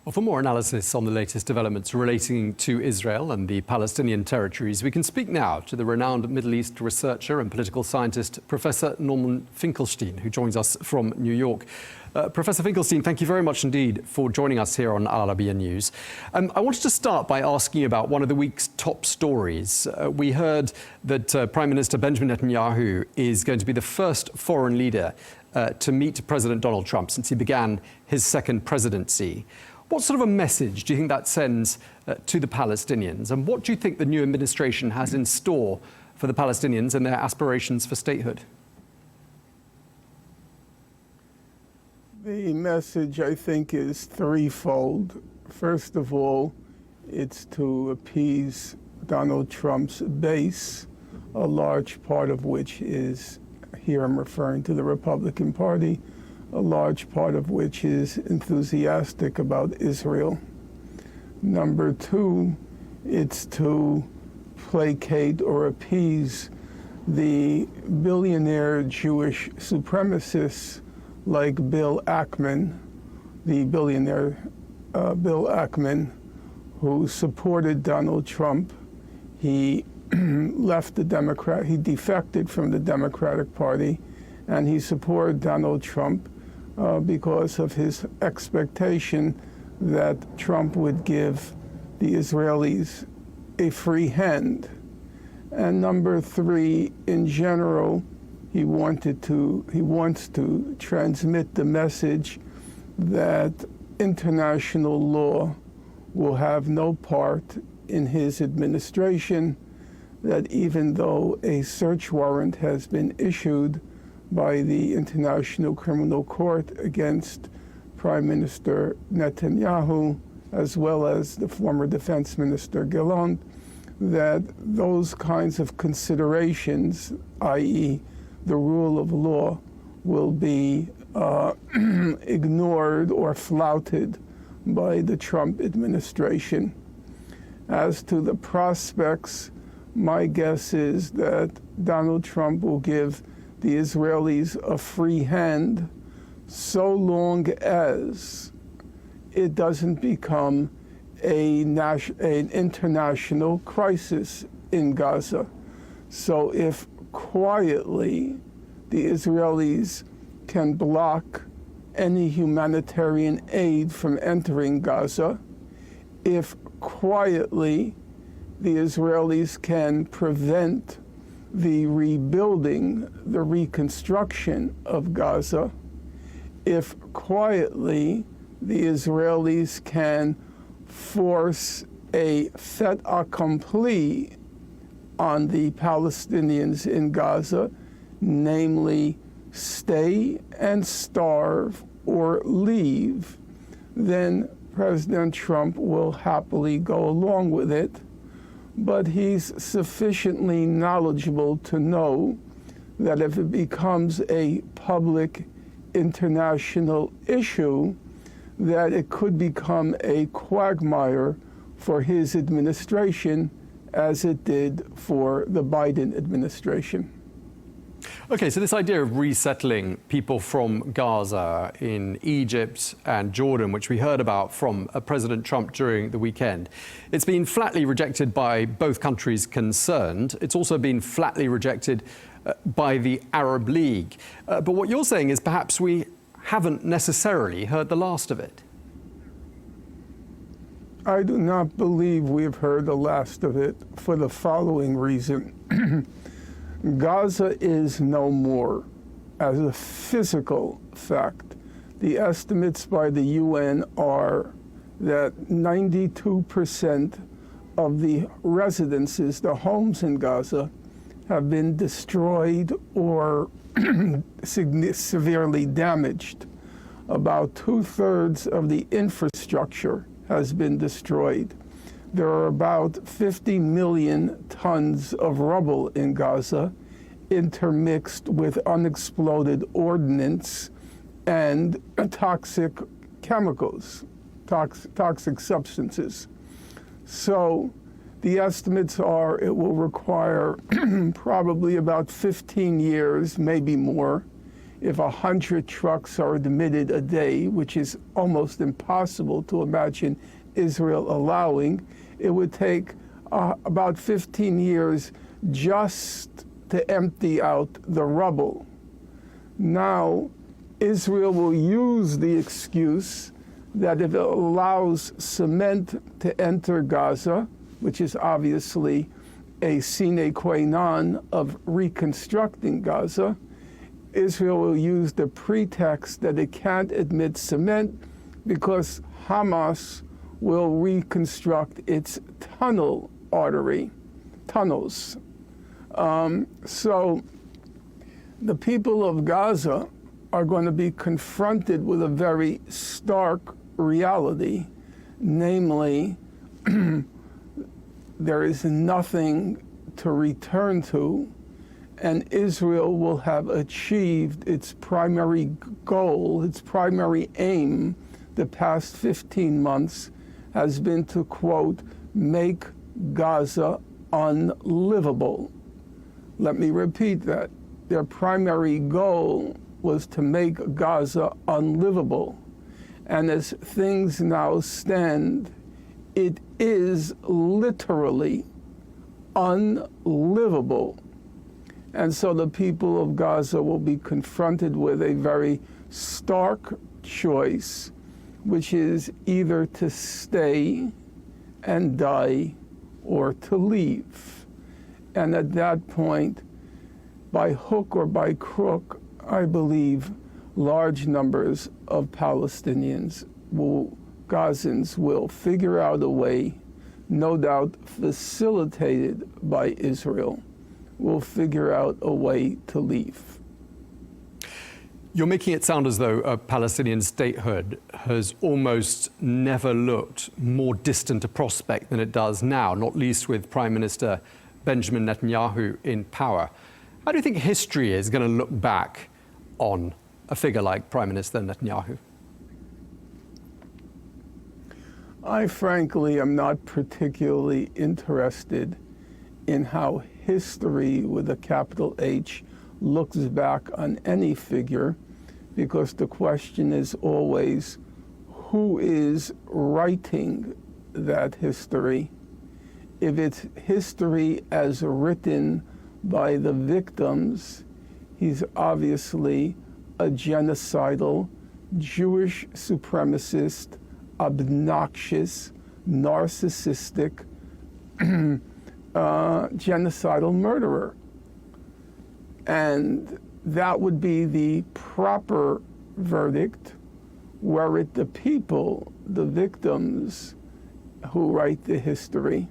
Well, for more analysis on the latest developments relating to Israel and the Palestinian territories, we can speak now to the renowned Middle East researcher and political scientist, Professor Norman Finkelstein, who joins us from New York. Professor Finkelstein, thank you very much indeed for joining us here on Arabiya News. I wanted to start by asking you about one of the week's top stories. We heard that Prime Minister Benjamin Netanyahu is going to be the first foreign leader to meet President Donald Trump since he began his second presidency. What sort of a message do you think that sends to the Palestinians? And what do you think the new administration has in store for the Palestinians and their aspirations for statehood? The message, I think, is threefold. First of all, it's to appease Donald Trump's base, a large part of which is, here I'm referring to the Republican Party, a large part of which is enthusiastic about Israel. Number two, it's to placate or appease the billionaire Jewish supremacists like Bill Ackman, the billionaire Bill Ackman, who supported Donald Trump. He left the he defected from the Democratic Party, and he supported Donald Trump because of his expectation that Trump would give the Israelis a free hand. And number three, in general, he wants to transmit the message that international law will have no part in his administration, that even though a search warrant has been issued by the International Criminal Court against Prime Minister Netanyahu, as well as the former Defense Minister Gilon, that those kinds of considerations, i.e. the rule of law, will be ignored or flouted by the Trump administration. As to the prospects, my guess is that Donald Trump will give the Israelis a free hand so long as it doesn't become an international crisis in Gaza. So if quietly the Israelis can block any humanitarian aid from entering Gaza, if quietly the Israelis can prevent the rebuilding, the reconstruction of Gaza, if quietly the Israelis can force a fait accompli on the Palestinians in Gaza, namely stay and starve or leave, then President Trump will happily go along with it. But he's sufficiently knowledgeable to know that if it becomes a public international issue, that it could become a quagmire for his administration, as it did for the Biden administration. Okay, so this idea of resettling people from Gaza in Egypt and Jordan, which we heard about from President Trump during the weekend, it's been flatly rejected by both countries concerned. It's also been flatly rejected by the Arab League. But what you're saying is perhaps we haven't necessarily heard the last of it. I do not believe we've heard the last of it for the following reason. Gaza is no more. As a physical fact, the estimates by the UN are that 92% of the residences, the homes in Gaza, have been destroyed or severely damaged. About 2/3 of the infrastructure has been destroyed. There are about 50 million tons of rubble in Gaza, intermixed with unexploded ordnance and toxic chemicals, toxic substances. So the estimates are it will require probably about 15 years, maybe more, if 100 trucks are admitted a day, which is almost impossible to imagine Israel allowing, it would take about 15 years just to empty out the rubble. Now, Israel will use the excuse that if it allows cement to enter Gaza, which is obviously a sine qua non of reconstructing Gaza, Israel will use the pretext that it can't admit cement because Hamas will reconstruct its tunnels. So the people of Gaza are going to be confronted with a very stark reality, namely, there is nothing to return to, and Israel will have achieved its primary goal, its primary aim the past 15 months has been to, quote, make Gaza unlivable. Let me repeat that. Their primary goal was to make Gaza unlivable. And as things now stand, it is literally unlivable. And so the people of Gaza will be confronted with a very stark choice, which is either to stay and die or to leave. And at that point, by hook or by crook, I believe large numbers of Palestinians Gazans will figure out a way, no doubt facilitated by Israel, will figure out a way to leave. You're making it sound as though a Palestinian statehood has almost never looked more distant a prospect than it does now, not least with Prime Minister Benjamin Netanyahu in power. How do you think history is going to look back on a figure like Prime Minister Netanyahu? I frankly am not particularly interested in how history with a capital H looks back on any figure, because the question is always who is writing that history. If it's history as written by the victims, he's obviously a genocidal, Jewish supremacist, obnoxious, narcissistic, genocidal murderer. And that would be the proper verdict, were it the people, the victims, who write the history.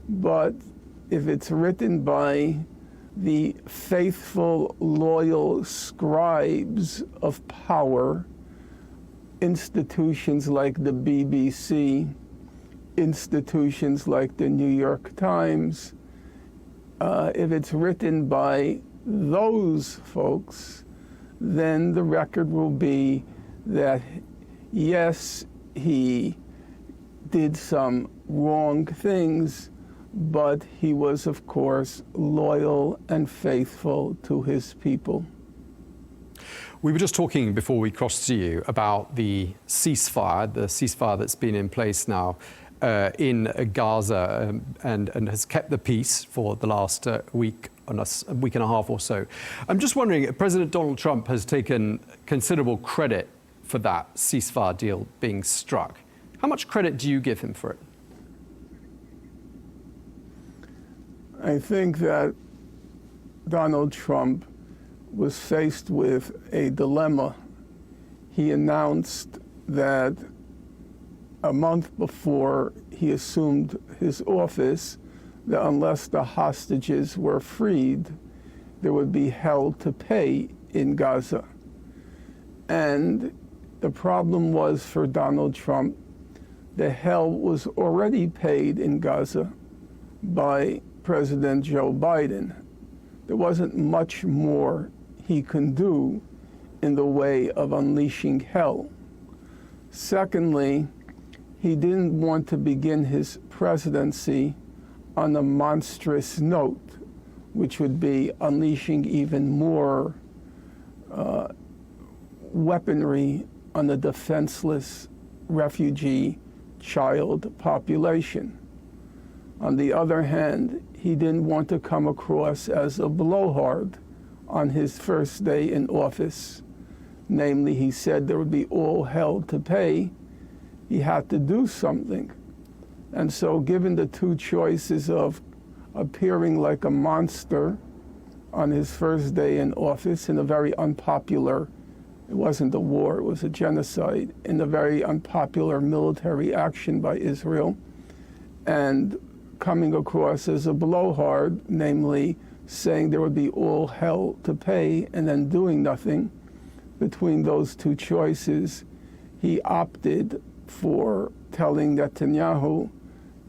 But if it's written by the faithful, loyal scribes of power, institutions like the BBC, institutions like the New York Times, if it's written by those folks, then the record will be that, yes, he did some wrong things, but he was, of course, loyal and faithful to his people. We were just talking before we crossed to you about the ceasefire that's been in place now in Gaza and has kept the peace for the last week and a half or so. I'm just wondering, President Donald Trump has taken considerable credit for that ceasefire deal being struck. How much credit do you give him for it? I think that Donald Trump was faced with a dilemma. He announced that a month before he assumed his office, that unless the hostages were freed, there would be hell to pay in Gaza. And the problem was for Donald Trump, the hell was already paid in Gaza by President Joe Biden. There wasn't much more he can do in the way of unleashing hell. Secondly, he didn't want to begin his presidency on a monstrous note, which would be unleashing even more weaponry on the defenseless refugee child population. On the other hand, he didn't want to come across as a blowhard on his first day in office. Namely, he said there would be all hell to pay. He had to do something. And so given the two choices of appearing like a monster on his first day in office in a very unpopular, it wasn't a war, it was a genocide, in a very unpopular military action by Israel, and coming across as a blowhard, namely saying there would be all hell to pay and then doing nothing, between those two choices, he opted for telling Netanyahu,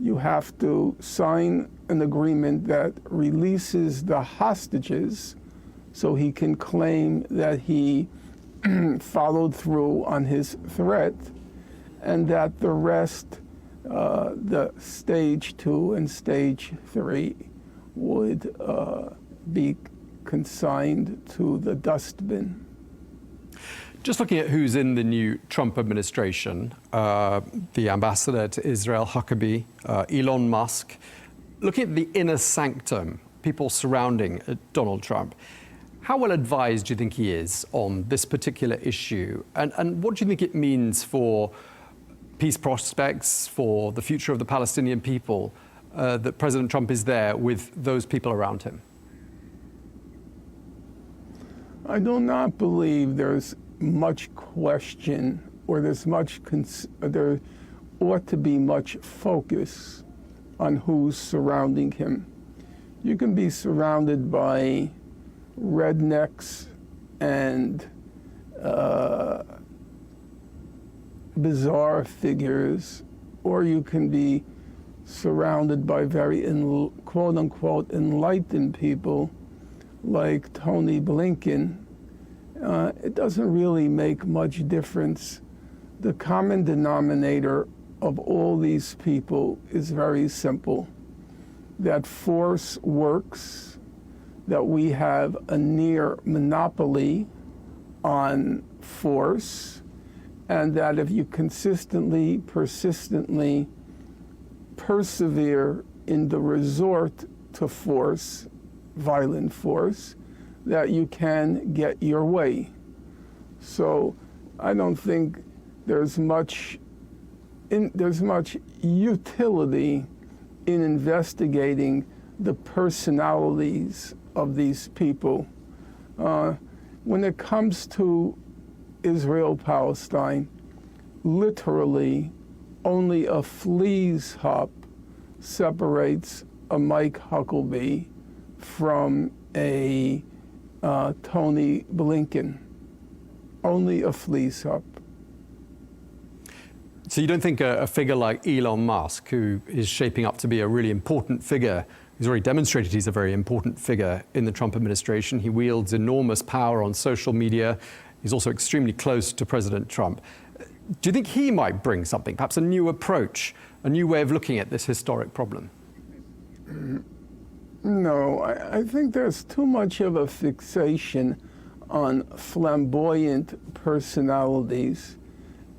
you have to sign an agreement that releases the hostages so he can claim that he followed through on his threat, and that the rest, the stage 2 and stage 3, would be consigned to the dustbin. Just looking at who's in the new Trump administration, the ambassador to Israel, Huckabee, Elon Musk, looking at the inner sanctum, people surrounding Donald Trump, how well advised do you think he is on this particular issue? And what do you think it means for peace prospects, for the future of the Palestinian people, that President Trump is there with those people around him? I do not believe there's much question, or there ought to be much focus on who's surrounding him. You can be surrounded by rednecks and bizarre figures, or you can be surrounded by very quote-unquote enlightened people like Tony Blinken. It doesn't really make much difference. The common denominator of all these people is very simple, that force works, that we have a near monopoly on force, and that if you consistently, persistently persevere in the resort to force, violent force, that you can get your way. So I don't think there's much utility in investigating the personalities of these people. When it comes to Israel-Palestine, literally only a flea's hop separates a Mike Huckabee from a Tony Blinken. Only a flea's hop. So you don't think a figure like Elon Musk, who is shaping up to be a really important figure, he's already demonstrated he's a very important figure in the Trump administration. He wields enormous power on social media. He's also extremely close to President Trump. Do you think he might bring something, perhaps a new approach, a new way of looking at this historic problem? No, I think there's too much of a fixation on flamboyant personalities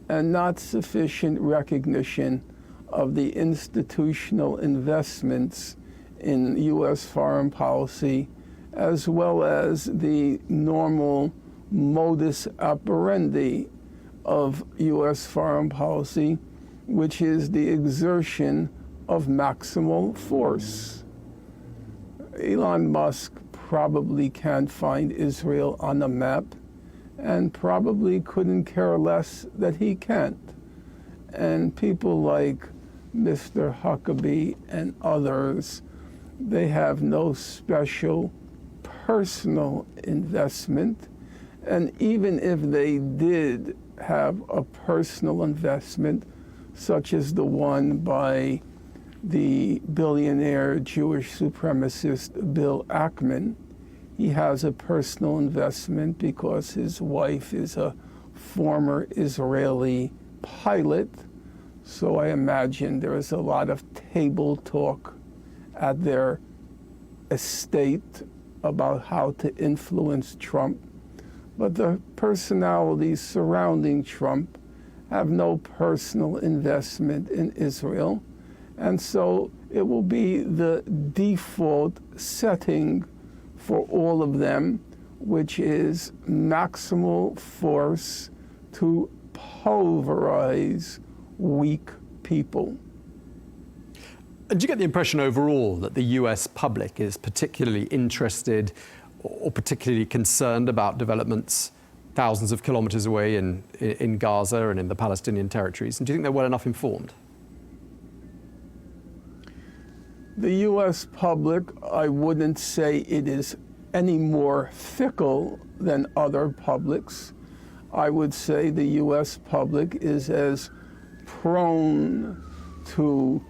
and not sufficient recognition of the institutional investments in U.S. foreign policy, as well as the normal modus operandi of U.S. foreign policy, which is the exertion of maximal force. Elon Musk probably can't find Israel on the map, and probably couldn't care less that he can't. And people like Mr. Huckabee and others, they have no special personal investment. And even if they did have a personal investment, such as the one by the billionaire Jewish supremacist Bill Ackman, he has a personal investment because his wife is a former Israeli pilot. So I imagine there is a lot of table talk at their estate about how to influence Trump. but the personalities surrounding Trump have no personal investment in Israel. And so it will be the default setting for all of them, which is maximal force to pulverize weak people. Do you get the impression overall that the US public is particularly interested or particularly concerned about developments thousands of kilometers away in Gaza and in the Palestinian territories? And do you think they're well enough informed? The US public, I wouldn't say it is any more fickle than other publics. I would say the US public is as prone to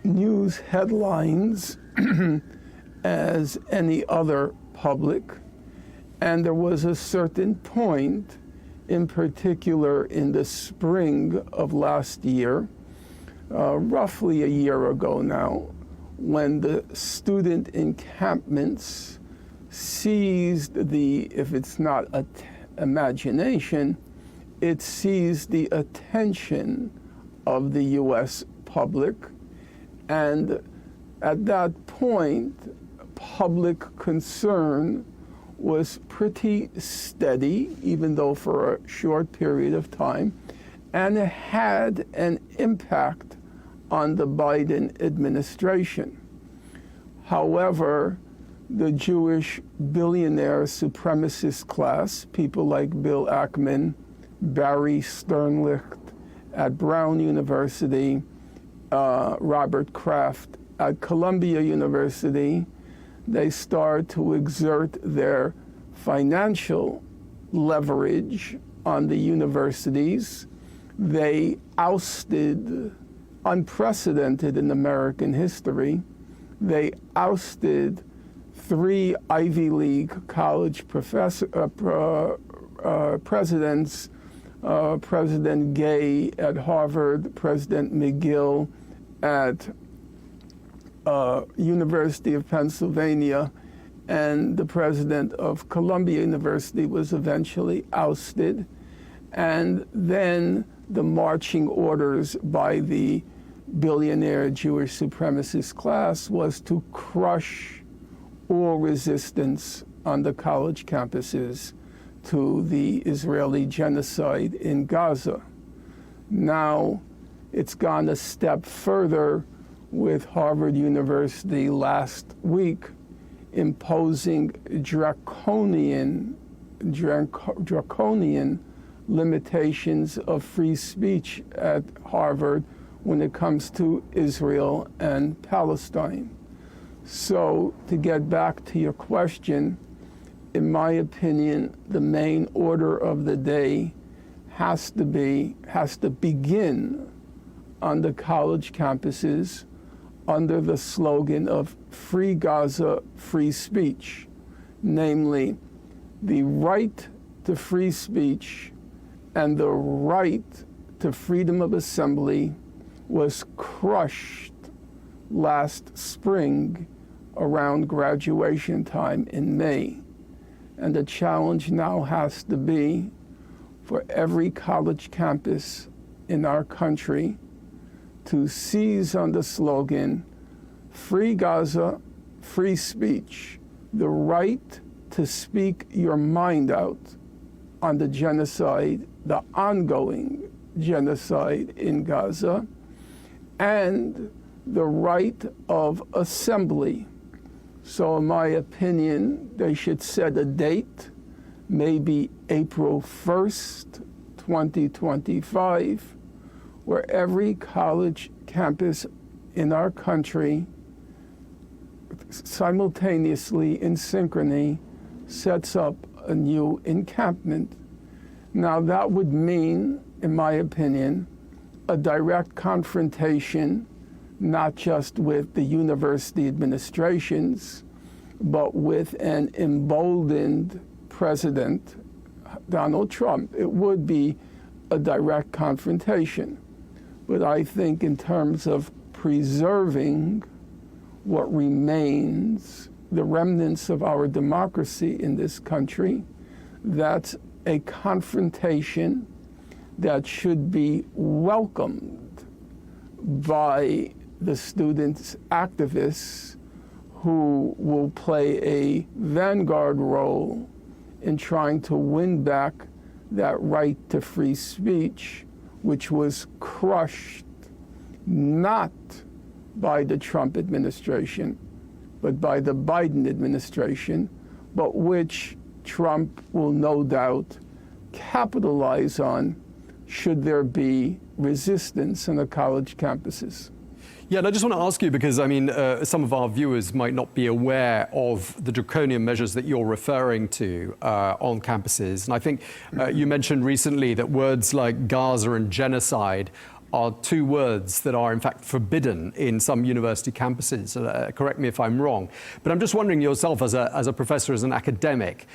news headlines as any other public. And there was a certain point, in particular in the spring of last year, roughly a year ago now, when the student encampments seized if it's not imagination, it seized the attention of the US public. And at that point, public concern was pretty steady, even though for a short period of time, and it had an impact on the Biden administration. However, the Jewish billionaire supremacist class, people like Bill Ackman, Barry Sternlicht at Brown University, Robert Kraft at Columbia University, they start to exert their financial leverage on the universities. They ousted, unprecedented in American history, they ousted 3 Ivy League college presidents, President Gay at Harvard, President McGill at University of Pennsylvania, and the president of Columbia University was eventually ousted. And then the marching orders by the billionaire Jewish supremacist class was to crush all resistance on the college campuses to the Israeli genocide in Gaza. Now it's gone a step further with Harvard University last week imposing draconian limitations of free speech at Harvard when it comes to Israel and Palestine. So to get back to your question, in my opinion, the main order of the day has to begin on the college campuses under the slogan of Free Gaza, Free Speech, namely the right to free speech and the right to freedom of assembly was crushed last spring around graduation time in May. And the challenge now has to be for every college campus in our country to seize on the slogan, Free Gaza, Free Speech, the right to speak your mind out on the genocide, the ongoing genocide in Gaza, and the right of assembly. So in my opinion, they should set a date, maybe April 1st, 2025, where every college campus in our country simultaneously in synchrony sets up a new encampment. Now that would mean, in my opinion, a direct confrontation, not just with the university administrations, but with an emboldened president, Donald Trump. It would be a direct confrontation. But I think in terms of preserving what remains, the remnants of our democracy in this country, That's a confrontation that should be welcomed by the students' activists who will play a vanguard role in trying to win back that right to free speech, which was crushed not by the Trump administration, but by the Biden administration, but which Trump will no doubt capitalize on should there be resistance on the college campuses. Yeah, and I just want to ask you, because I mean, some of our viewers might not be aware of the draconian measures that you're referring to on campuses. And I think you mentioned recently that words like Gaza and genocide are two words that are in fact forbidden in some university campuses. Correct me if I'm wrong. But I'm just wondering yourself as a professor, as an academic,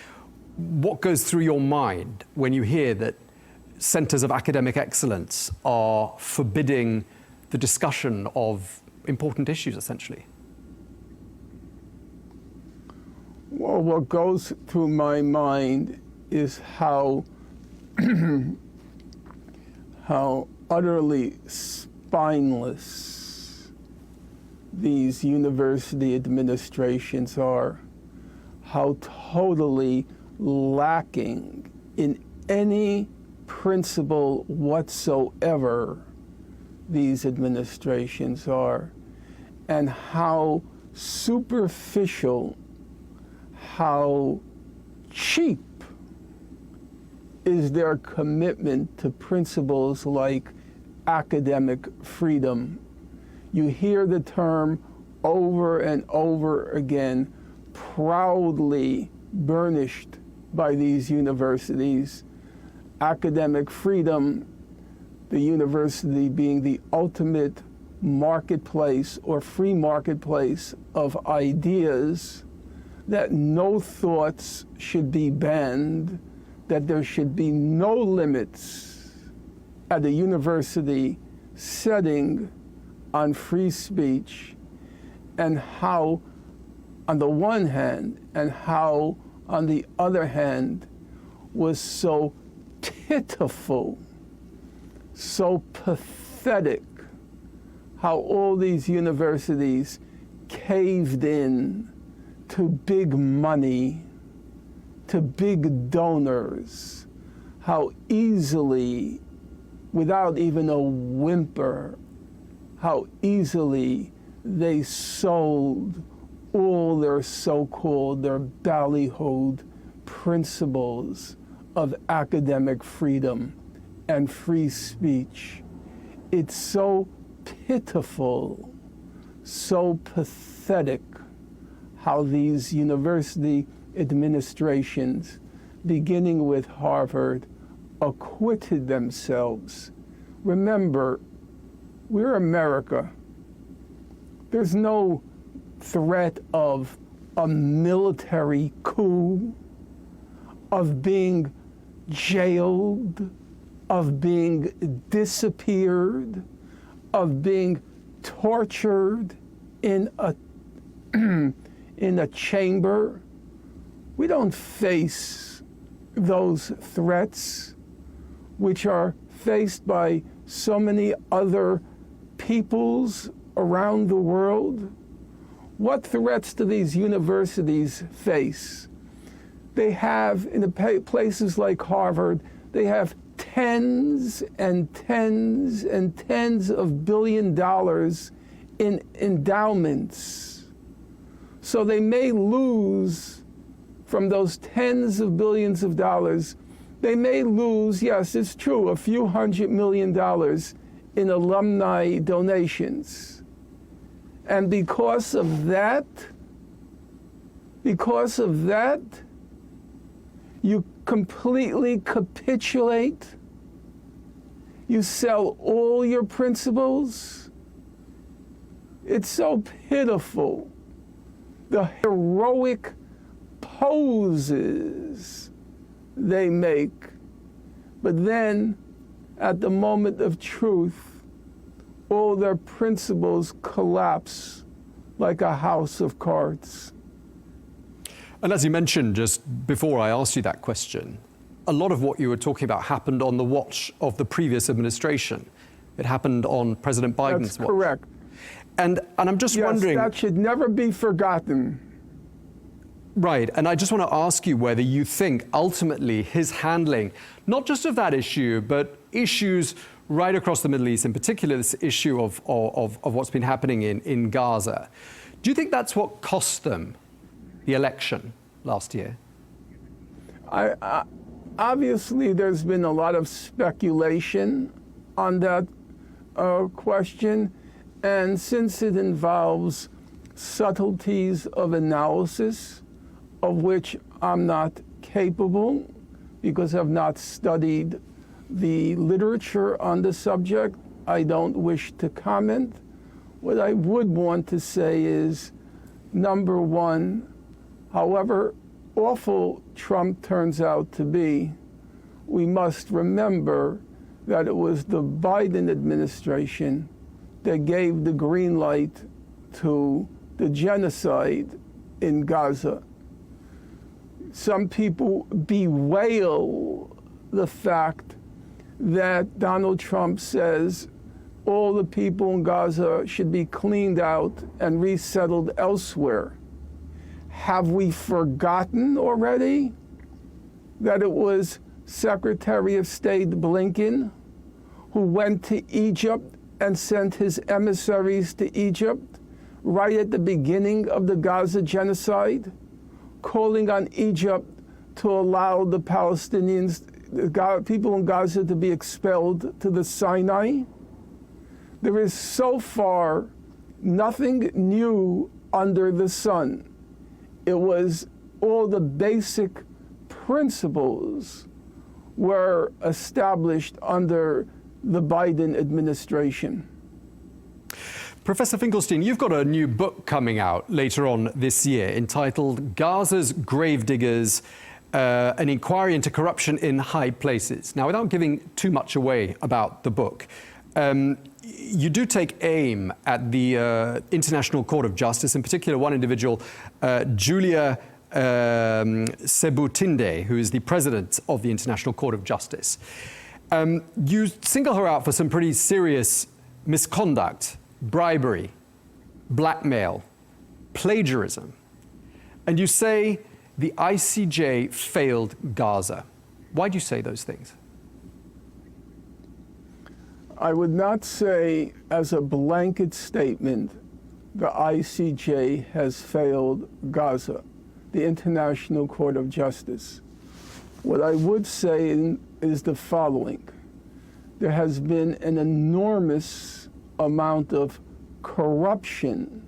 what goes through your mind when you hear that centers of academic excellence are forbidding the discussion of important issues, essentially? Well, what goes through my mind is how utterly spineless these university administrations are, how totally lacking in any principle whatsoever these administrations are, and how superficial, how cheap is their commitment to principles like academic freedom. You hear the term over and over again, proudly burnished by these universities. Academic freedom, the university being the ultimate marketplace or free marketplace of ideas, that no thoughts should be banned, that there should be no limits at a university setting on free speech, and how on the one hand and how on the other hand was so pitiful, so pathetic, how all these universities caved in to big money, to big donors, how easily, without even a whimper, how easily they sold all their so-called, their ballyhooed principles of academic freedom and free speech. It's so pitiful, so pathetic how these university administrations, beginning with Harvard, acquitted themselves. Remember, we're America. There's no threat of a military coup, of being jailed, of being disappeared, of being tortured in a in a chamber. We don't face those threats, which are faced by so many other peoples around the world. What threats do these universities face? They have, in the places like Harvard, they have tens and tens and tens of $1 billion in endowments. So they may lose from those tens of billions of dollars, they may lose, yes, it's true, a few $100 million in alumni donations. And because of that, you completely capitulate. You sell all your principles. It's so pitiful. The heroic poses they make. But then, at the moment of truth, all their principles collapse like a house of cards. And as you mentioned just before I asked you that question, a lot of what you were talking about happened on the watch of the previous administration. It happened on President Biden's watch. That's correct. And I'm just wondering... Yes, that should never be forgotten. Right, and I just want to ask you whether you think ultimately his handling, not just of that issue, but issues right across the Middle East, in particular this issue of what's been happening in Gaza, do you think that's what cost them the election last year? Obviously, there's been a lot of speculation on that question, and since it involves subtleties of analysis, of which I'm not capable because I've not studied the literature on the subject, I don't wish to comment. What I would want to say is, number one, however awful Trump turns out to be, we must remember that it was the Biden administration that gave the green light to the genocide in Gaza. Some people bewail the fact that Donald Trump says all the people in Gaza should be cleaned out and resettled elsewhere. Have we forgotten already that it was Secretary of State Blinken who went to Egypt and sent his emissaries to Egypt right at the beginning of the Gaza genocide, calling on Egypt to allow the Palestinians, the people in Gaza, to be expelled to the Sinai? There is so far nothing new under the sun. It was all the basic principles were established under the Biden administration. Professor Finkelstein, you've got a new book coming out later on this year entitled Gaza's Gravediggers, an inquiry into corruption in high places. Now, without giving too much away about the book, you do take aim at the International Court of Justice, in particular one individual, Julia Sebutinde, who is the president of the International Court of Justice. You single her out for some pretty serious misconduct, bribery, blackmail, plagiarism. And you say the ICJ failed Gaza. Why do you say those things? I would not say as a blanket statement the ICJ has failed Gaza, the International Court of Justice. What I would say is the following. There has been an enormous amount of corruption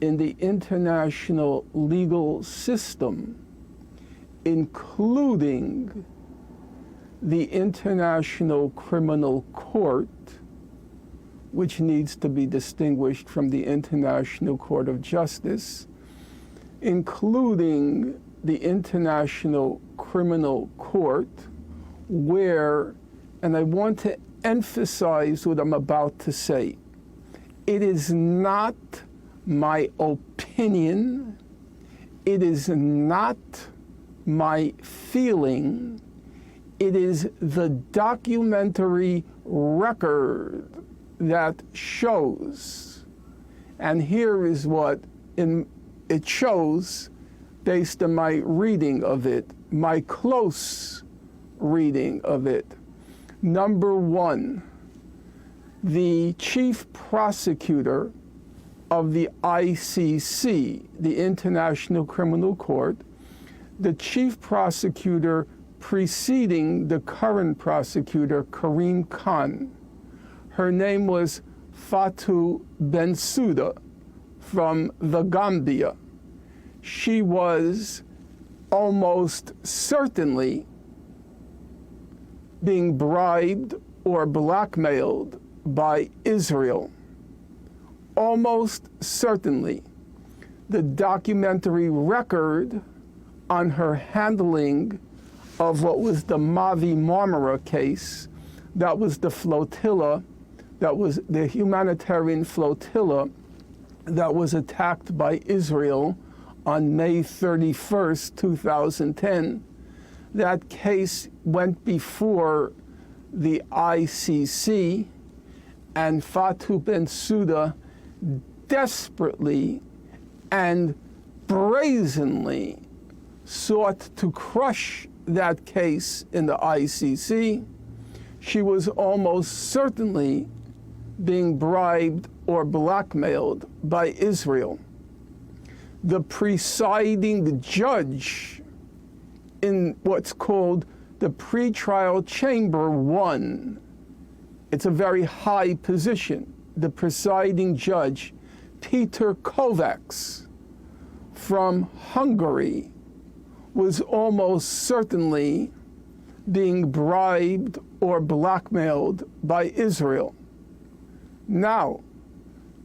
in the international legal system, including the International Criminal Court, which needs to be distinguished from the International Court of Justice, including the International Criminal Court, where, and I want to emphasize what I'm about to say, it is not my opinion, it is not my feeling, it is the documentary record that shows, and here is what it shows based on my reading of it, my close reading of it. Number one, the chief prosecutor of the ICC, the International Criminal Court, the chief prosecutor preceding the current prosecutor, Karim Khan. Her name was Fatou Bensouda from the Gambia. She was almost certainly being bribed or blackmailed by Israel. Almost certainly. The documentary record on her handling of what was the Mavi Marmara case, that was the flotilla, that was the humanitarian flotilla that was attacked by Israel on May 31st, 2010. That case went before the ICC, and Fatou Bensouda desperately and brazenly sought to crush that case in the ICC. She was almost certainly being bribed or blackmailed by Israel. The presiding judge in what's called the pretrial chamber 1, it's a very high position. The presiding judge, Peter Kovacs from Hungary, was almost certainly being bribed or blackmailed by Israel. Now,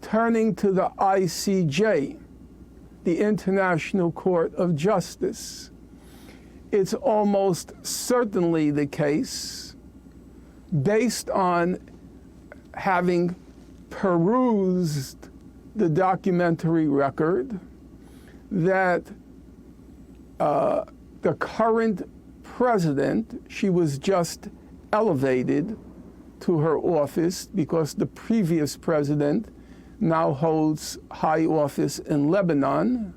turning to the ICJ, the International Court of Justice, it's almost certainly the case, based on having perused the documentary record, that the current president, she was just elevated to her office because the previous president now holds high office in Lebanon,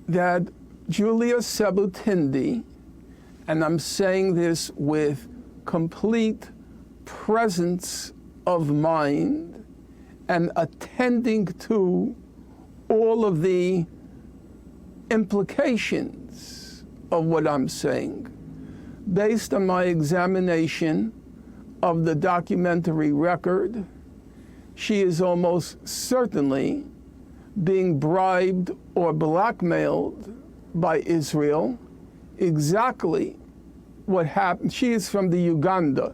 that Julia Sebutindi, and I'm saying this with complete presence of mind and attending to all of the implications of what I'm saying, based on my examination of the documentary record, she is almost certainly being bribed or blackmailed by Israel. Exactly what happened. She is from the Uganda,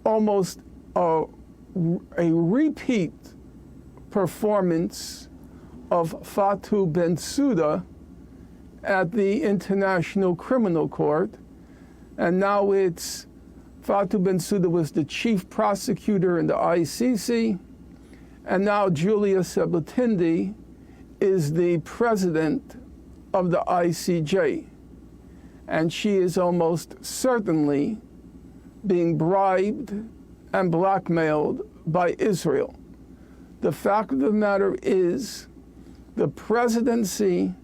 almost a repeat performance of Fatou Bensouda at the International Criminal Court. And now it's Fatou Bensouda was the chief prosecutor in the ICC, and now Julia Sebutindi is the president of the ICJ. And she is almost certainly being bribed and blackmailed by Israel. The fact of the matter is, the presidency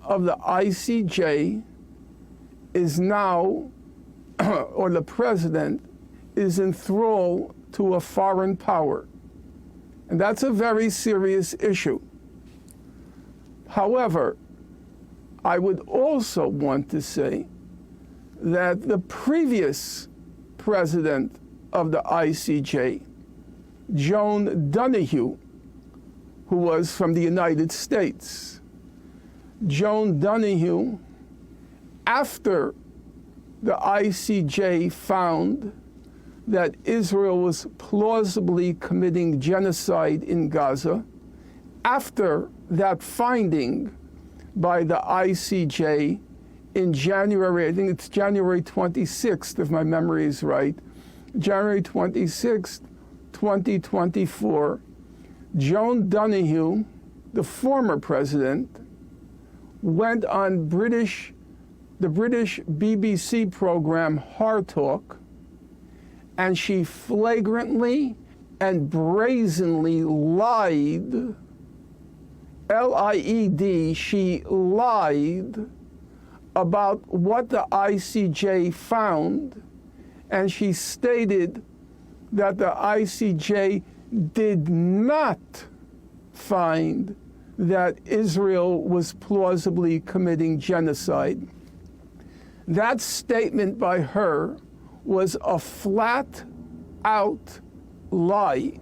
of the ICJ is now, or the president is in thrall to a foreign power. And that's a very serious issue. However, I would also want to say that the previous president of the ICJ, Joan Donoghue, who was from the United States, Joan Donoghue, after the ICJ found that Israel was plausibly committing genocide in Gaza, after that finding by the ICJ in January, I think it's January 26th, if my memory is right, January 26th, 2024, Joan Donoghue, the former president, went on the British BBC program Hard Talk, and she flagrantly and brazenly lied, L-I-E-D, she lied about what the ICJ found, and she stated that the ICJ did not find that Israel was plausibly committing genocide. That statement by her was a flat-out lie.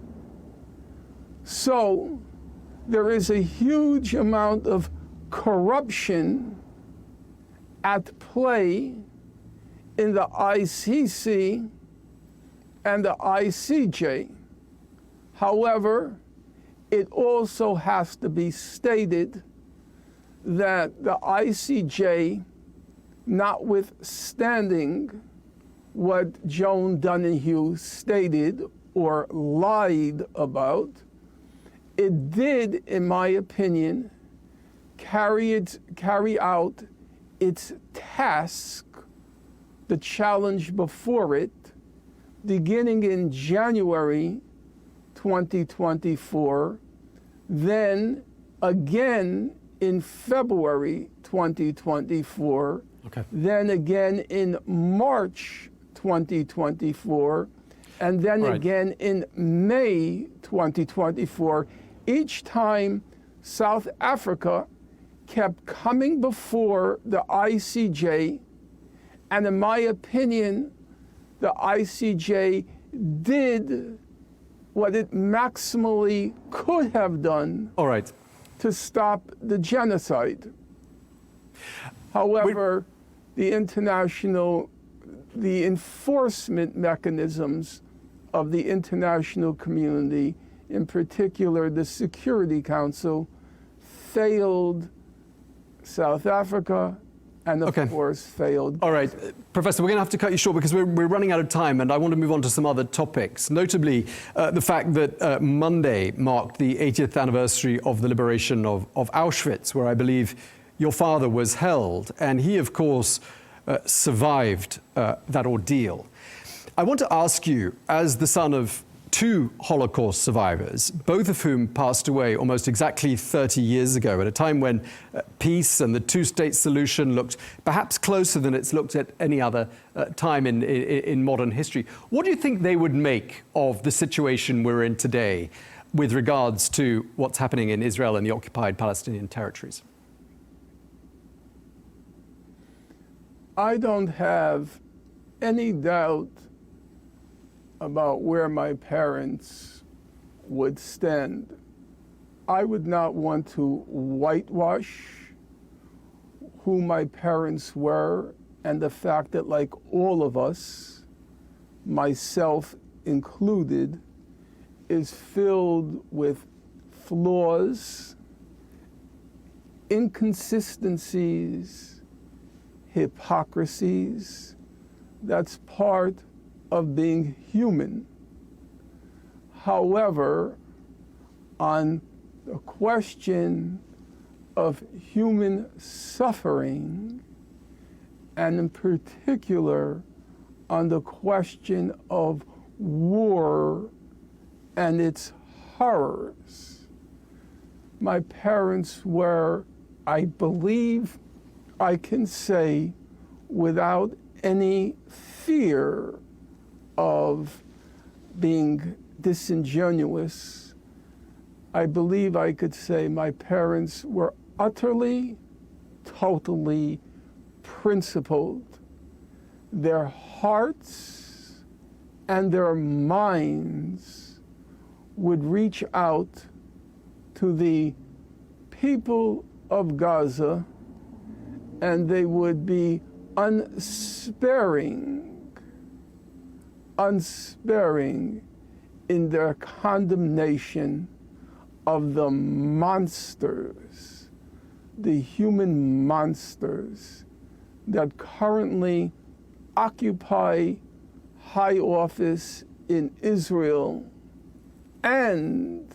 So there is a huge amount of corruption at play in the ICC and the ICJ. However, it also has to be stated that the ICJ, notwithstanding what Joan Donoghue stated or lied about, it did, in my opinion, carry out its task, the challenge before it, beginning in January 2024, then again in February 2024, then again in March 2024, and then again in May 2024. Each time South Africa kept coming before the ICJ, and in my opinion, the ICJ did what it maximally could have done to stop the genocide. However, the enforcement mechanisms of the international community, in particular the Security Council, failed South Africa, and of course failed. All right, Professor, we're going to have to cut you short because we're running out of time, and I want to move on to some other topics, notably the fact that Monday marked the 80th anniversary of the liberation of Auschwitz, where I believe your father was held, and he, of course, survived that ordeal. I want to ask you, as the son of two Holocaust survivors, both of whom passed away almost exactly 30 years ago, at a time when peace and the two-state solution looked perhaps closer than it's looked at any other time in modern history. What do you think they would make of the situation we're in today with regards to what's happening in Israel and the occupied Palestinian territories? I don't have any doubt about where my parents would stand. I would not want to whitewash who my parents were, and the fact that, like all of us, myself included, is filled with flaws, inconsistencies, hypocrisies. That's part of being human. However, on the question of human suffering, and in particular on the question of war and its horrors, my parents were, I believe I can say without any fear of being disingenuous, I believe I could say my parents were utterly, totally principled. Their hearts and their minds would reach out to the people of Gaza, and they would be unsparing in their condemnation of the monsters, the human monsters that currently occupy high office in Israel and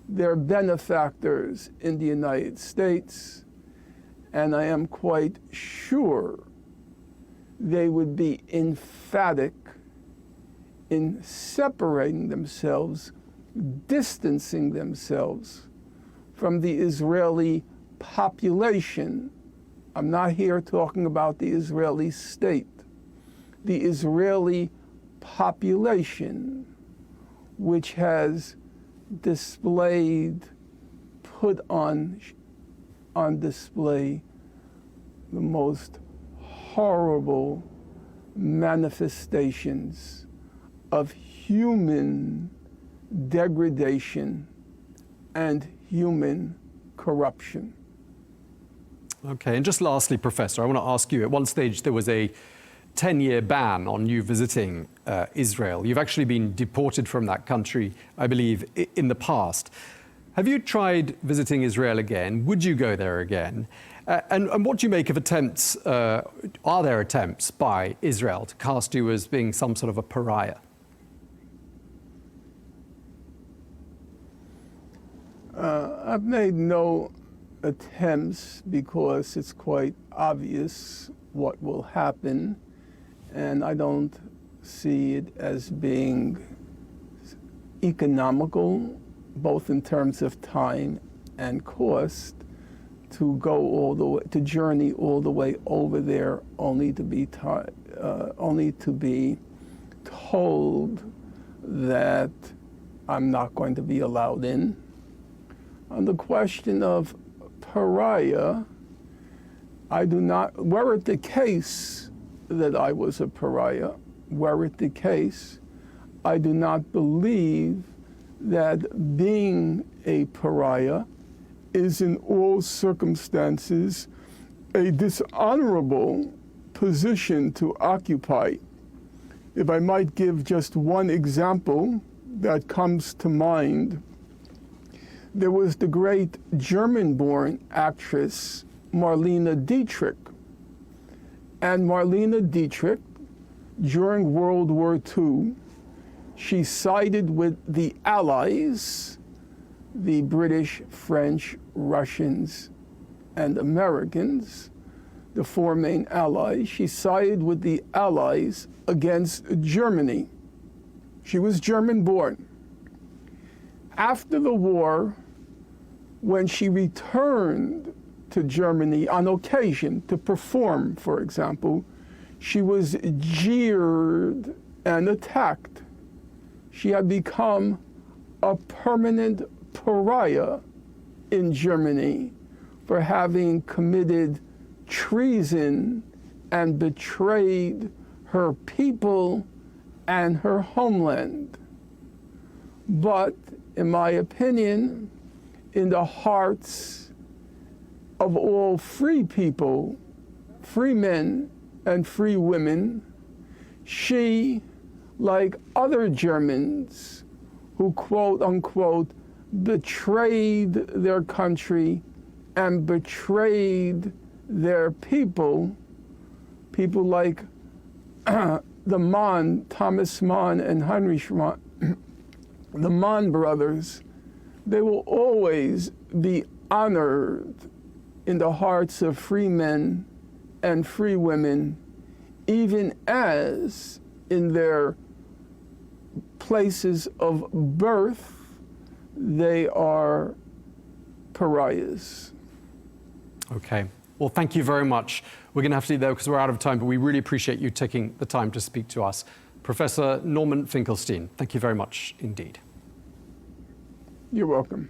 their benefactors in the United States. And I am quite sure they would be emphatic in separating themselves, distancing themselves from the Israeli population. I'm not here talking about the Israeli state. The Israeli population, which has displayed, put on display the most horrible manifestations of human degradation and human corruption. Okay, and just lastly, Professor, I want to ask you, at one stage there was a 10-year ban on you visiting Israel. You've actually been deported from that country, I believe, in the past. Have you tried visiting Israel again? Would you go there again? And what do you make of attempts, are there attempts by Israel to cast you as being some sort of a pariah? I've made no attempts because it's quite obvious what will happen, and I don't see it as being economical, both in terms of time and cost, to go all the way, to journey all the way over there, only to be told that I'm not going to be allowed in. On the question of pariah, I do not, were it the case that I was a pariah, were it the case, I do not believe that being a pariah is in all circumstances a dishonorable position to occupy. If I might give just one example that comes to mind, there was the great German-born actress Marlene Dietrich. And Marlene Dietrich, during World War II, she sided with the Allies, the British, French, Russians, and Americans, the four main allies. She sided with the Allies against Germany. She was German-born. After the war, when she returned to Germany on occasion to perform, for example, she was jeered and attacked. She had become a permanent pariah in Germany for having committed treason and betrayed her people and her homeland. But in my opinion, in the hearts of all free people, free men and free women, she, like other Germans who quote unquote betrayed their country and betrayed their people, people like the Mann, Thomas Mann and Heinrich Mann, the Mann brothers, they will always be honored in the hearts of free men and free women, even as in their places of birth, they are pariahs. Okay. Well, thank you very much. We're going to have to leave there because we're out of time, but we really appreciate you taking the time to speak to us. Professor Norman Finkelstein, thank you very much indeed. You're welcome.